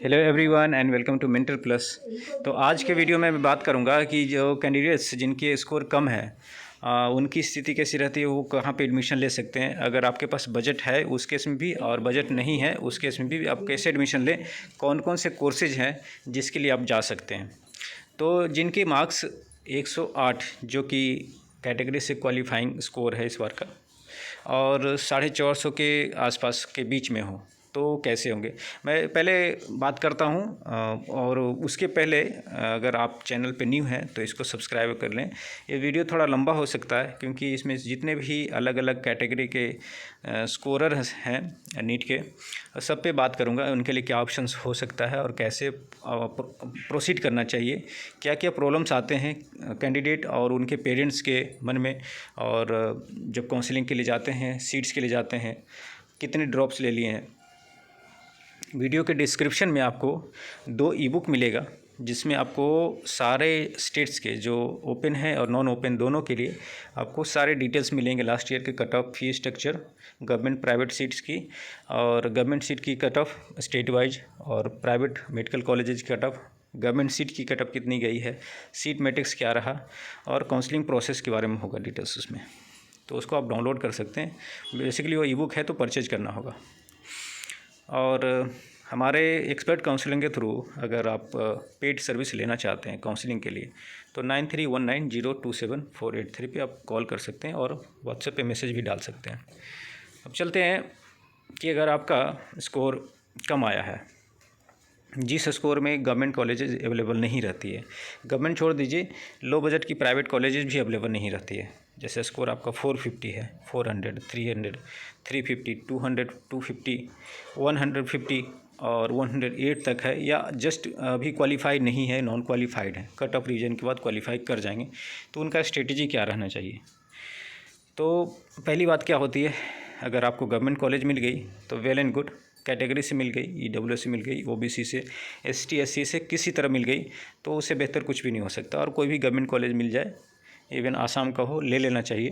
Hello everyone and welcome to mentor plus. तो आज के वीडियो में मैं बात करूंगा कि जो कैंडिडेट्स जिनके स्कोर कम है उनकी स्थिति कैसी रहती है, वो कहाँ पे एडमिशन ले सकते हैं। अगर आपके पास बजट है उस केस में भी, और बजट नहीं है उस केस में भी आप कैसे एडमिशन लें, कौन कौन से कोर्सेज हैं जिसके लिए आप जा सकते हैं। तो जिनके मार्क्स 108 जो कि कैटेगरी से क्वालिफाइंग स्कोर है इस बार का, और 450 के आसपास के बीच में हो, तो कैसे होंगे। मैं पहले बात करता हूं, और उसके पहले अगर आप चैनल पे न्यू हैं तो इसको सब्सक्राइब कर लें। ये वीडियो थोड़ा लंबा हो सकता है क्योंकि इसमें जितने भी अलग अलग कैटेगरी के स्कोरर हैं नीट के, सब पे बात करूंगा। उनके लिए क्या ऑप्शंस हो सकता है और कैसे प्रोसीड करना चाहिए, क्या क्या प्रॉब्लम्स आते हैं कैंडिडेट और उनके पेरेंट्स के मन में, और जब काउंसलिंग के लिए जाते हैं, सीट्स के लिए जाते हैं, कितने ड्रॉप्स ले लिए हैं। वीडियो के डिस्क्रिप्शन में आपको 2 ई बुक मिलेगा जिसमें आपको सारे स्टेट्स के जो ओपन है और नॉन ओपन दोनों के लिए आपको सारे डिटेल्स मिलेंगे। लास्ट ईयर के cut off fee structure, government private seats की, और गवर्नमेंट सीट की कट ऑफ स्टेट वाइज, और प्राइवेट मेडिकल कॉलेजेस की कट ऑफ, गवर्नमेंट सीट की कट ऑफ कितनी गई है, सीट मैट्रिक्स क्या रहा, और काउंसलिंग प्रोसेस के बारे में होगा डिटेल्स उसमें। तो उसको आप डाउनलोड कर सकते हैं। बेसिकली वो ई बुक है तो परचेज करना होगा। और हमारे एक्सपर्ट काउंसलिंग के थ्रू अगर आप पेड सर्विस लेना चाहते हैं काउंसलिंग के लिए, तो 9319027483 पे आप कॉल कर सकते हैं और व्हाट्सएप पे मैसेज भी डाल सकते हैं। अब चलते हैं कि अगर आपका स्कोर कम आया है, जिस स्कोर में गवर्नमेंट कॉलेजेस अवेलेबल नहीं रहती है, गवर्नमेंट छोड़ दीजिए, लो बजट की प्राइवेट कॉलेजेस भी अवेलेबल नहीं रहती है। जैसे स्कोर आपका 450 है, 400, 300, 350, 200, 250, 150 और 108 तक है, या जस्ट अभी क्वालिफाइड नहीं है, नॉन क्वालिफाइड है, कट ऑफ रीजन के बाद क्वालिफाई कर जाएंगे, तो उनका स्ट्रेटजी क्या रहना चाहिए। तो पहली बात क्या होती है, अगर आपको गवर्नमेंट कॉलेज मिल गई तो वेल एंड गुड, कैटेगरी से मिल गई, ईडब्ल्यू से मिल गई, ओबीसी से, एसटी एससी से, किसी तरह मिल गई, तो उससे बेहतर कुछ भी नहीं हो सकता। और कोई भी गवर्नमेंट कॉलेज मिल जाए, इवन आसाम का हो, ले लेना चाहिए।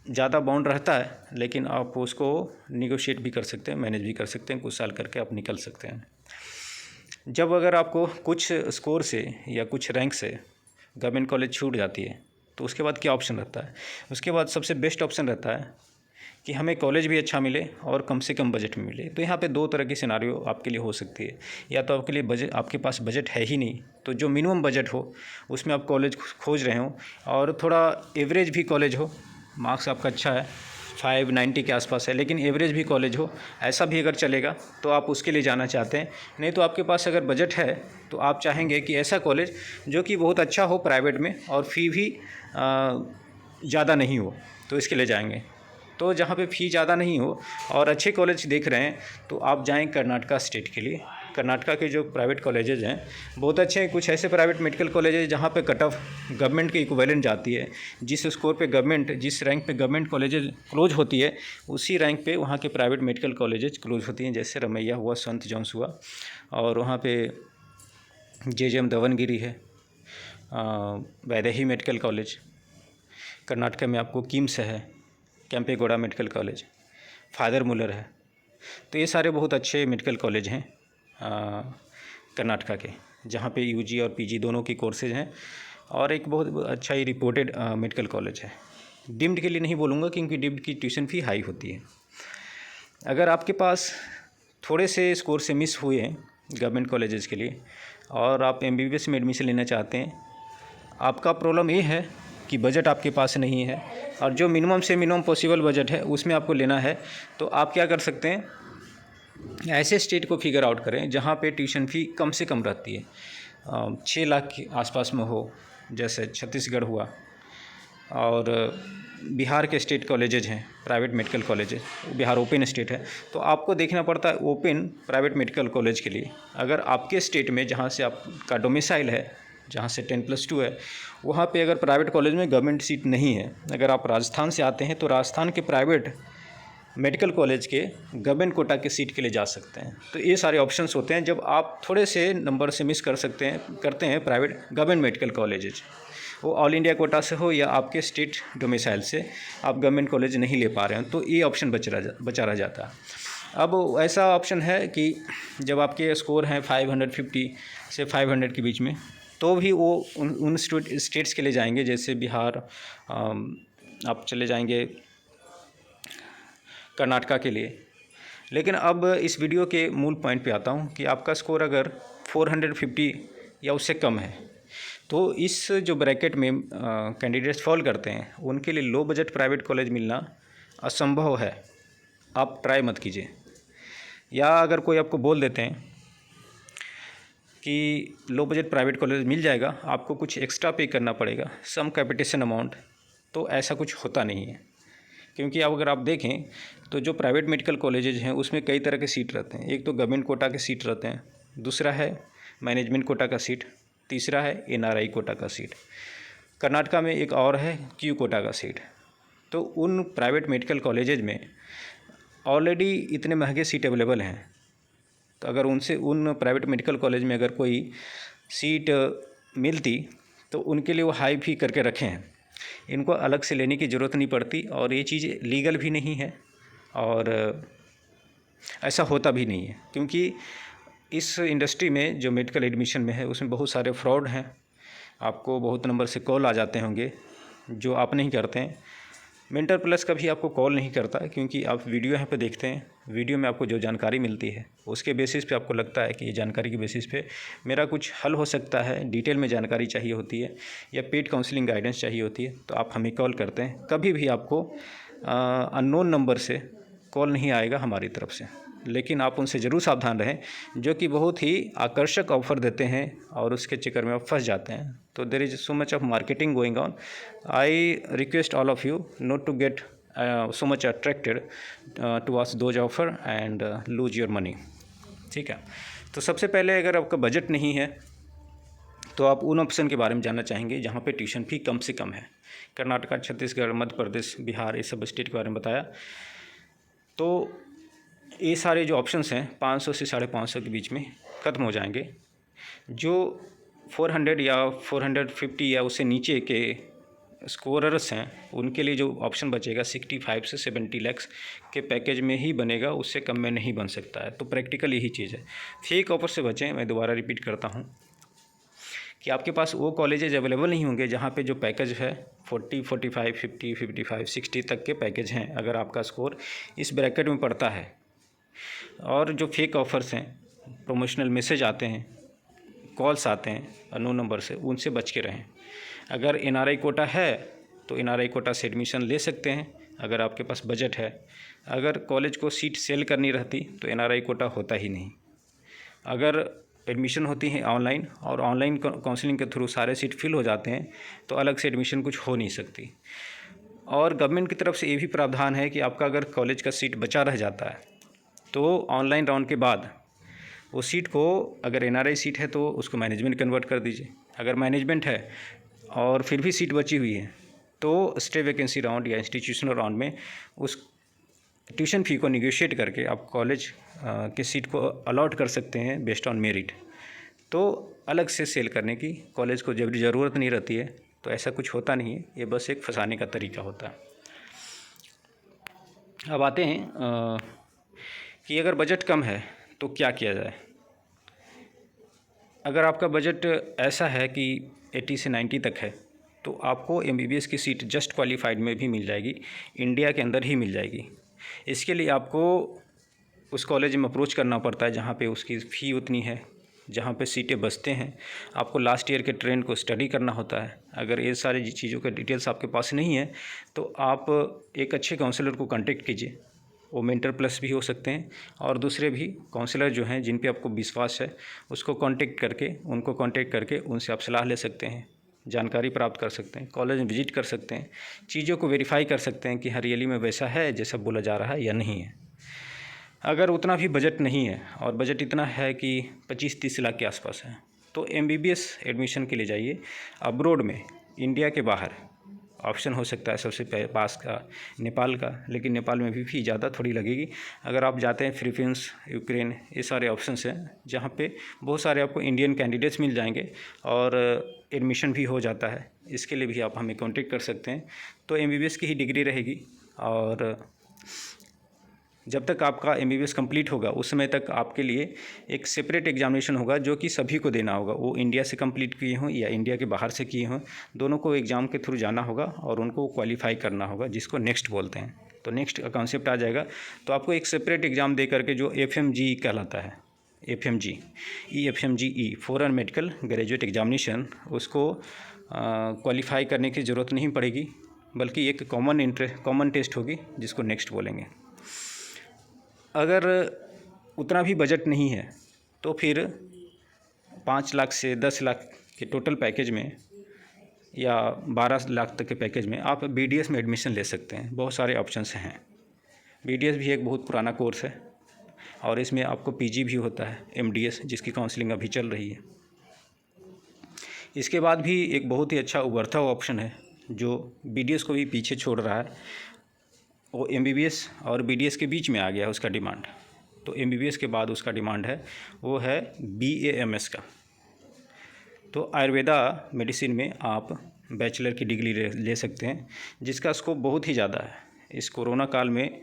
ज़्यादा बाउंड रहता है लेकिन आप उसको निगोशिएट भी कर सकते हैं, मैनेज भी कर सकते हैं, कुछ साल करके आप निकल सकते हैं। जब अगर आपको कुछ स्कोर से या कुछ रैंक से गवर्नमेंट कॉलेज छूट जाती है, तो उसके बाद क्या ऑप्शन रहता है। उसके बाद सबसे बेस्ट ऑप्शन रहता है कि हमें कॉलेज भी अच्छा मिले और कम से कम बजट में मिले। तो यहाँ पे 2 तरह की सिनारियो आपके लिए हो सकती है। या तो आपके लिए बजट, आपके पास बजट है ही नहीं, तो जो मिनिमम बजट हो उसमें आप कॉलेज खोज रहे हो, और थोड़ा एवरेज भी कॉलेज हो, मार्क्स आपका अच्छा है, 590 के आसपास है, लेकिन एवरेज भी कॉलेज हो, ऐसा भी अगर चलेगा तो आप उसके लिए जाना चाहते हैं। नहीं तो आपके पास अगर बजट है तो आप चाहेंगे कि ऐसा कॉलेज जो कि बहुत अच्छा हो प्राइवेट में, और फ़ी भी ज़्यादा नहीं हो, तो इसके लिए जाएंगे। तो जहाँ पे फ़ी ज़्यादा नहीं हो और अच्छे कॉलेज देख रहे हैं, तो आप जाएँ कर्नाटका स्टेट के लिए। कर्नाटका के जो प्राइवेट कॉलेजेज हैं बहुत अच्छे हैं। कुछ ऐसे प्राइवेट मेडिकल कॉलेजेज जहाँ पे कट ऑफ गवर्नमेंट के इक्विवेलेंट जाती है, जिस स्कोर पे गवर्नमेंट, जिस रैंक पे गवर्नमेंट कॉलेजेज क्लोज होती है, उसी रैंक पे वहाँ के प्राइवेट मेडिकल कॉलेजेज क्लोज होती हैं। जैसे रमैया हुआ, संत जॉन्स हुआ, और वहाँ पे JJM दावणगिरी है, वैदेही मेडिकल कॉलेज, कर्नाटका में आपको किम्स है, कैंपेगौड़ा मेडिकल कॉलेज, फादर मुलर है। तो ये सारे बहुत अच्छे मेडिकल कॉलेज हैं कर्नाटका के, जहाँ पे UG और PG दोनों की कोर्सेज हैं, और एक बहुत अच्छा ही रिपोर्टेड मेडिकल कॉलेज है। डिम्ड के लिए नहीं बोलूँगा क्योंकि डिम्ड की ट्यूशन फ़ी हाई होती है। अगर आपके पास थोड़े से स्कोर से मिस हुए हैं गवर्नमेंट कॉलेजेस के लिए, और आप MBBS में एडमिशन लेना चाहते हैं, आपका प्रॉब्लम ये है कि बजट आपके पास नहीं है, और जो मिनिमम से मिनिमम पॉसिबल बजट है उसमें आपको लेना है, तो आप क्या कर सकते हैं, ऐसे स्टेट को फिगर आउट करें जहाँ पे ट्यूशन फ़ी कम से कम रहती है, 6 लाख के आसपास में हो। जैसे छत्तीसगढ़ हुआ, और बिहार के स्टेट कॉलेजेज हैं private medical colleges, Bihar open state है, तो आपको देखना पड़ता है ओपन प्राइवेट मेडिकल कॉलेज के लिए। अगर आपके स्टेट में जहाँ से आपका डोमिसाइल है, जहाँ से 10+2 है, वहाँ पे अगर प्राइवेट कॉलेज में गवर्नमेंट सीट नहीं है, अगर आप राजस्थान से आते हैं तो राजस्थान के प्राइवेट मेडिकल कॉलेज के गवर्नमेंट कोटा के सीट के लिए जा सकते हैं। तो ये सारे ऑप्शंस होते हैं जब आप थोड़े से नंबर से मिस करते हैं प्राइवेट गवर्नमेंट मेडिकल कॉलेजेज, वो ऑल इंडिया कोटा से हो या आपके स्टेट डोमिसाइल से आप गवर्नमेंट कॉलेज नहीं ले पा रहे हैं, तो ये ऑप्शन बचा रह जाता है। अब ऐसा ऑप्शन है कि जब आपके स्कोर हैं 550 से 500 के बीच में, तो भी वो उन स्टेट्स के लिए जाएंगे, जैसे बिहार, आप चले जाएंगे कर्नाटका के लिए। लेकिन अब इस वीडियो के मूल पॉइंट पे आता हूँ कि आपका स्कोर अगर 450 या उससे कम है, तो इस जो ब्रैकेट में कैंडिडेट्स फॉल करते हैं, उनके लिए लो बजट प्राइवेट कॉलेज मिलना असंभव है। आप ट्राई मत कीजिए। या अगर कोई आपको बोल देते हैं कि लो बजट प्राइवेट कॉलेज मिल जाएगा, आपको कुछ एक्स्ट्रा पे करना पड़ेगा, सम कैपिटेशन अमाउंट, तो ऐसा कुछ होता नहीं है। क्योंकि अब अगर आप देखें तो जो प्राइवेट मेडिकल कॉलेजेज हैं उसमें कई तरह के सीट रहते हैं। एक तो गवर्नमेंट कोटा के सीट रहते हैं, दूसरा है मैनेजमेंट कोटा का सीट, तीसरा है एनआरआई कोटा का सीट, कर्नाटका में एक और है क्यू कोटा का सीट। तो उन प्राइवेट मेडिकल कॉलेजेज में ऑलरेडी इतने महंगे सीट अवेलेबल हैं, तो अगर उन प्राइवेट मेडिकल कॉलेज में अगर कोई सीट मिलती तो उनके लिए वो हाई फी करके रखे हैं। इनको अलग से लेने की ज़रूरत नहीं पड़ती, और ये चीज़ लीगल भी नहीं है, और ऐसा होता भी नहीं है। क्योंकि इस इंडस्ट्री में जो मेडिकल एडमिशन में है उसमें बहुत सारे फ्रॉड हैं। आपको बहुत नंबर से कॉल आ जाते होंगे जो आप नहीं करते हैं। मेंटर प्लस कभी आपको कॉल नहीं करता, क्योंकि आप वीडियो यहाँ पे देखते हैं, वीडियो में आपको जो जानकारी मिलती है उसके बेसिस पे आपको लगता है कि ये जानकारी के बेसिस पे मेरा कुछ हल हो सकता है, डिटेल में जानकारी चाहिए होती है या पेड काउंसलिंग गाइडेंस चाहिए होती है, तो आप हमें कॉल करते हैं। कभी भी आपको अननोन नंबर से कॉल नहीं आएगा हमारी तरफ से। लेकिन आप उनसे ज़रूर सावधान रहें, जो कि बहुत ही आकर्षक ऑफ़र देते हैं और उसके चक्कर में आप फंस जाते हैं। तो there is so much of marketing going on. I request all of you not to get so much attracted towards those offer and lose your money। ठीक है, तो सबसे पहले अगर आपका बजट नहीं है तो आप उन ऑप्शन के बारे में जानना चाहेंगे जहाँ पे ट्यूशन फ़ी कम से कम है। कर्नाटका, छत्तीसगढ़, मध्य प्रदेश, बिहार, ये सब स्टेट के बारे में बताया। तो ये सारे जो ऑप्शंस हैं 500 से 550 के बीच में ख़त्म हो जाएंगे। जो 400 या 450 या उससे नीचे के स्कोरर्स हैं उनके लिए जो ऑप्शन बचेगा 65 से 70 लाख के पैकेज में ही बनेगा, उससे कम में नहीं बन सकता है। तो प्रैक्टिकल यही चीज़ है। फेक ऑफर से बचें। मैं दोबारा रिपीट करता हूँ कि आपके पास वो कॉलेजेज अवेलेबल नहीं होंगे जहाँ पे जो पैकेज है 40, 45, 50, 55, 60 तक के पैकेज हैं, अगर आपका स्कोर इस ब्रैकेट में पड़ता है। और जो फेक ऑफ़र्स हैं, प्रमोशनल मैसेज आते हैं, कॉल्स आते हैं अननोन नंबर से, उनसे बच के रहें। अगर एनआरआई कोटा है तो एनआरआई कोटा से एडमिशन ले सकते हैं अगर आपके पास बजट है। अगर कॉलेज को सीट सेल करनी रहती तो एनआरआई कोटा होता ही नहीं। अगर एडमिशन होती है ऑनलाइन और ऑनलाइन काउंसलिंग के थ्रू सारे सीट फिल हो जाते हैं तो अलग से एडमिशन कुछ हो नहीं सकती। और गवर्नमेंट की तरफ से ये भी प्रावधान है कि आपका अगर कॉलेज का सीट बचा रह जाता है तो ऑनलाइन राउंड के बाद वो सीट को, अगर एनआरआई सीट है तो उसको मैनेजमेंट कन्वर्ट कर दीजिए। अगर मैनेजमेंट है और फिर भी सीट बची हुई है तो स्टे वैकेंसी राउंड या इंस्टीट्यूशनल राउंड में उस ट्यूशन फ़ी को निगोशिएट करके आप कॉलेज के सीट को अलॉट कर सकते हैं बेस्ड ऑन मेरिट। तो अलग से सेल करने की कॉलेज को जब ज़रूरत नहीं रहती है, तो ऐसा कुछ होता नहीं है। ये बस एक फंसाने का तरीका होता है। अब आते हैं कि अगर बजट कम है तो क्या किया जाए। अगर आपका बजट ऐसा है कि 80 से 90 तक है तो आपको एमबीबीएस की सीट जस्ट क्वालिफाइड में भी मिल जाएगी, इंडिया के अंदर ही मिल जाएगी। इसके लिए आपको उस कॉलेज में अप्रोच करना पड़ता है जहाँ पे उसकी फ़ी उतनी है, जहाँ पे सीटें बचते हैं। आपको लास्ट ईयर के ट्रेंड को स्टडी करना होता है। अगर ये सारी चीज़ों का डिटेल्स आपके पास नहीं है तो आप एक अच्छे काउंसलर को कांटेक्ट कीजिए। वो मेंटर प्लस भी हो सकते हैं और दूसरे भी काउंसलर जो हैं जिन पे आपको विश्वास है उसको कांटेक्ट करके उनसे आप सलाह ले सकते हैं, जानकारी प्राप्त कर सकते हैं, कॉलेज में विजिट कर सकते हैं, चीज़ों को वेरीफाई कर सकते हैं कि रियली में वैसा है जैसा बोला जा रहा है या नहीं है। अगर उतना भी बजट नहीं है और बजट इतना है कि 25-30 लाख के आसपास है तो एमबीबीएस एडमिशन के लिए जाइए अब्रॉड में, इंडिया के बाहर। ऑप्शन हो सकता है सबसे पास का नेपाल का, लेकिन नेपाल में भी फ़ी ज़्यादा थोड़ी लगेगी। अगर आप जाते हैं फिलीपींस, यूक्रेन, ये सारे ऑप्शंस हैं जहाँ पे बहुत सारे आपको इंडियन कैंडिडेट्स मिल जाएंगे और एडमिशन भी हो जाता है। इसके लिए भी आप हमें कॉन्टेक्ट कर सकते हैं। तो एमबीबीएस की ही डिग्री रहेगी और जब तक आपका MBBS कंप्लीट होगा उस समय तक आपके लिए एक सेपरेट एग्जामिनेशन होगा जो कि सभी को देना होगा, वो इंडिया से कंप्लीट किए हों या इंडिया के बाहर से किए हों, दोनों को एग्ज़ाम के थ्रू जाना होगा और उनको क्वालिफाई करना होगा, जिसको नेक्स्ट बोलते हैं। तो नेक्स्ट का कॉन्सेप्ट आ जाएगा। तो आपको एक सेपरेट एग्ज़ाम दे करके जो FMG कहलाता है, FMG EFMGE foreign medical graduate examination, उसको क्वालिफाई करने की ज़रूरत नहीं पड़ेगी, बल्कि एक कॉमन टेस्ट होगी जिसको नेक्स्ट बोलेंगे। अगर उतना भी बजट नहीं है तो फिर 5 लाख से 10 लाख के टोटल पैकेज में या 12 लाख तक के पैकेज में आप BDS में एडमिशन ले सकते हैं। बहुत सारे ऑप्शंस हैं। BDS भी एक बहुत पुराना कोर्स है और इसमें आपको PG भी होता है, MDS, जिसकी काउंसलिंग अभी चल रही है। इसके बाद भी एक बहुत ही अच्छा उभरता हुआ ऑप्शन है जो BDS को भी पीछे छोड़ रहा है, वो MBBS और BDS के बीच में आ गया है उसका डिमांड। तो MBBS के बाद उसका डिमांड है वो है BAMS का। तो आयुर्वेदा मेडिसिन में आप बैचलर की डिग्री ले सकते हैं, जिसका स्कोप बहुत ही ज़्यादा है। इस कोरोना काल में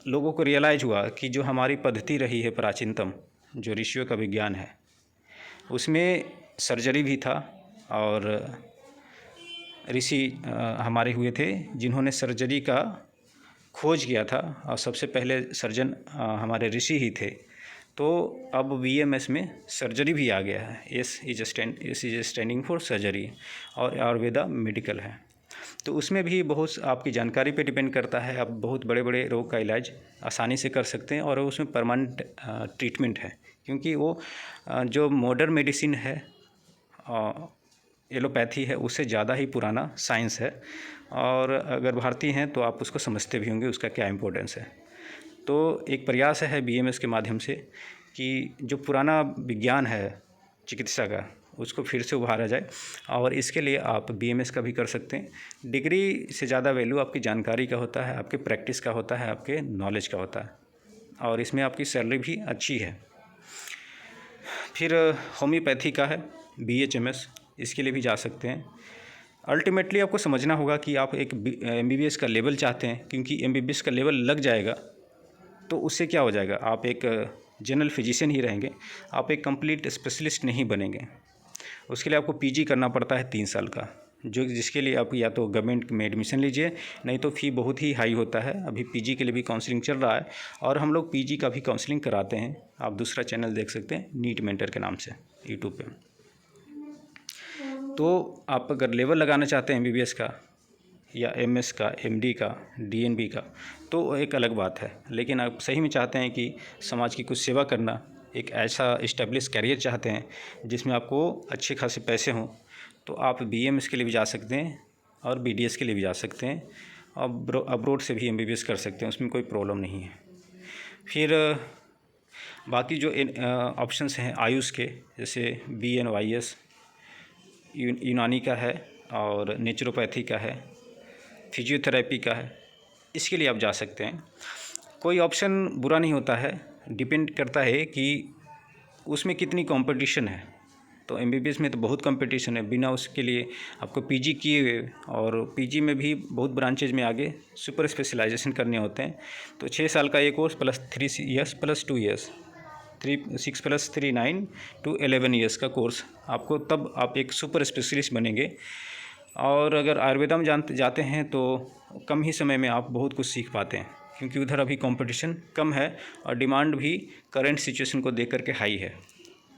लोगों को रियलाइज़ हुआ कि जो हमारी पद्धति रही है प्राचीनतम, जो ऋषियों का विज्ञान है, उसमें सर्जरी भी था और ऋषि हमारे हुए थे जिन्होंने सर्जरी का खोज किया था और सबसे पहले सर्जन हमारे ऋषि ही थे। तो अब BAMS में सर्जरी भी आ गया है। S is standing for surgery और आयुर्वेदा मेडिकल है। तो उसमें भी बहुत आपकी जानकारी पे डिपेंड करता है। आप बहुत बड़े बड़े रोग का इलाज आसानी से कर सकते हैं और उसमें परमानेंट ट्रीटमेंट है, क्योंकि वो जो मॉडर्न मेडिसिन है, एलोपैथी है, उससे ज़्यादा ही पुराना साइंस है। और अगर भारतीय हैं तो आप उसको समझते भी होंगे उसका क्या इम्पोर्टेंस है। तो एक प्रयास है BAMS के माध्यम से कि जो पुराना विज्ञान है चिकित्सा का, उसको फिर से उभारा जाए और इसके लिए आप BAMS का भी कर सकते हैं। डिग्री से ज़्यादा वैल्यू आपकी जानकारी का होता है, आपके प्रैक्टिस का होता है, आपके नॉलेज का होता है और इसमें आपकी सैलरी भी अच्छी है। फिर होम्योपैथी का है BHMS, इसके लिए भी जा सकते हैं। अल्टीमेटली आपको समझना होगा कि आप एक MBBS का लेवल चाहते हैं, क्योंकि MBBS का लेवल लग जाएगा तो उससे क्या हो जाएगा, आप एक जनरल फिजिशियन ही रहेंगे, आप एक कंप्लीट स्पेशलिस्ट नहीं बनेंगे। उसके लिए आपको PG करना पड़ता है 3 साल का, जिसके लिए आप या तो गवर्नमेंट में एडमिशन लीजिए, नहीं तो फ़ी बहुत ही हाई होता है। अभी PG के लिए भी काउंसलिंग चल रहा है और हम लोग PG का भी काउंसलिंग कराते हैं। आप दूसरा चैनल देख सकते हैं, नीट मेंटर के नाम से, यूट्यूब पे। तो आप अगर लेवल लगाना चाहते हैं MBBS का या MS का, MD का, DNB का, तो एक अलग बात है। लेकिन आप सही में चाहते हैं कि समाज की कुछ सेवा करना, एक ऐसा इस्टेब्लिश कैरियर चाहते हैं जिसमें आपको अच्छे खासे पैसे हों, तो आप BAMS के लिए भी जा सकते हैं और BDS के लिए भी जा सकते हैं। अब्रोड से भी MBBS कर सकते हैं, उसमें कोई प्रॉब्लम नहीं है। फिर बाकी जो ऑप्शंस हैं आयुष के, जैसे BNYS यूनानी का है और नेचुरोपैथी का है, फिजियोथेरेपी का है, इसके लिए आप जा सकते हैं। कोई ऑप्शन बुरा नहीं होता है, डिपेंड करता है कि उसमें कितनी कंपटीशन है। तो MBBS में तो बहुत कंपटीशन है, बिना उसके लिए आपको PG किए हुए, और PG में भी बहुत ब्रांचेज में आगे सुपर स्पेशलाइजेशन करने होते हैं। तो 6 साल का ये course plus 3 years plus 2 years, 6 + 3 9 to 11 years का कोर्स आपको, तब आप एक सुपर स्पेशलिस्ट बनेंगे। और अगर आयुर्वेदा में जाते हैं तो कम ही समय में आप बहुत कुछ सीख पाते हैं, क्योंकि उधर अभी कंपटीशन कम है और डिमांड भी करंट सिचुएशन को देख करके हाई है।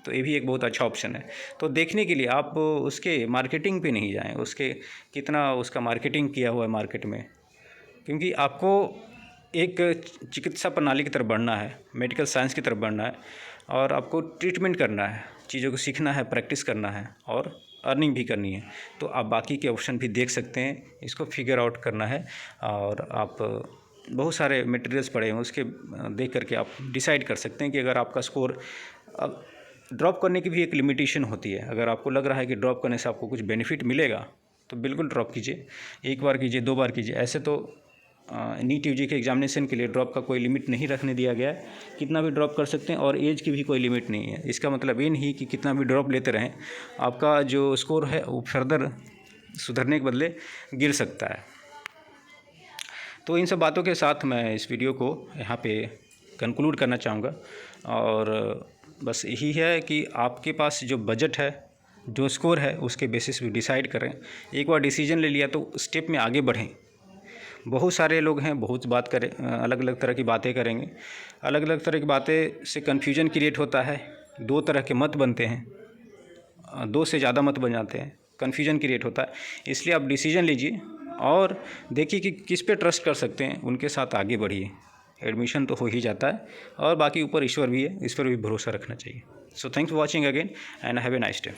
तो ये भी एक बहुत अच्छा ऑप्शन है। तो देखने के लिए आप उसके मार्केटिंग पे नहीं जाएं, उसके कितना उसका मार्केटिंग किया हुआ है मार्केट में, क्योंकि आपको एक चिकित्सा प्रणाली की तरफ बढ़ना है, मेडिकल साइंस की तरफ बढ़ना है और आपको ट्रीटमेंट करना है, चीज़ों को सीखना है, प्रैक्टिस करना है और अर्निंग भी करनी है। तो आप बाकी के ऑप्शन भी देख सकते हैं, इसको फिगर आउट करना है। और आप बहुत सारे मटेरियल्स पड़े हैं, उसके देख करके आप डिसाइड कर सकते हैं कि अगर आपका स्कोर, अब ड्रॉप करने की भी एक लिमिटेशन होती है। अगर आपको लग रहा है कि ड्रॉप करने से आपको कुछ बेनिफिट मिलेगा तो बिल्कुल ड्रॉप कीजिए, 1 बार कीजिए, 2 बार कीजिए। ऐसे तो नीट UG के एग्जामिनेशन के लिए ड्रॉप का कोई लिमिट नहीं रखने दिया गया है, कितना भी ड्रॉप कर सकते हैं और एज की भी कोई लिमिट नहीं है। इसका मतलब ये नहीं कि कितना भी ड्रॉप लेते रहें, आपका जो स्कोर है वो फर्दर सुधरने के बदले गिर सकता है। तो इन सब बातों के साथ मैं इस वीडियो को यहाँ पे कंक्लूड करना चाहूँगा, और बस यही है कि आपके पास जो बजट है, जो स्कोर है, उसके बेसिस पे डिसाइड करें। एक बार डिसीजन ले लिया तो स्टेप में आगे बढ़ें। बहुत सारे लोग हैं, बहुत बात करें, अलग अलग तरह की बातें करेंगे। अलग अलग तरह की बातें से कन्फ्यूजन क्रिएट होता है, दो तरह के मत बनते हैं, दो से ज़्यादा मत बन जाते हैं, कन्फ्यूजन क्रिएट होता है। इसलिए आप डिसीजन लीजिए और देखिए कि किस पे ट्रस्ट कर सकते हैं, उनके साथ आगे बढ़िए। एडमिशन तो हो ही जाता है, और बाकी ऊपर ईश्वर भी है, इस पर भी भरोसा रखना चाहिए। So thanks for watching again and have a nice day.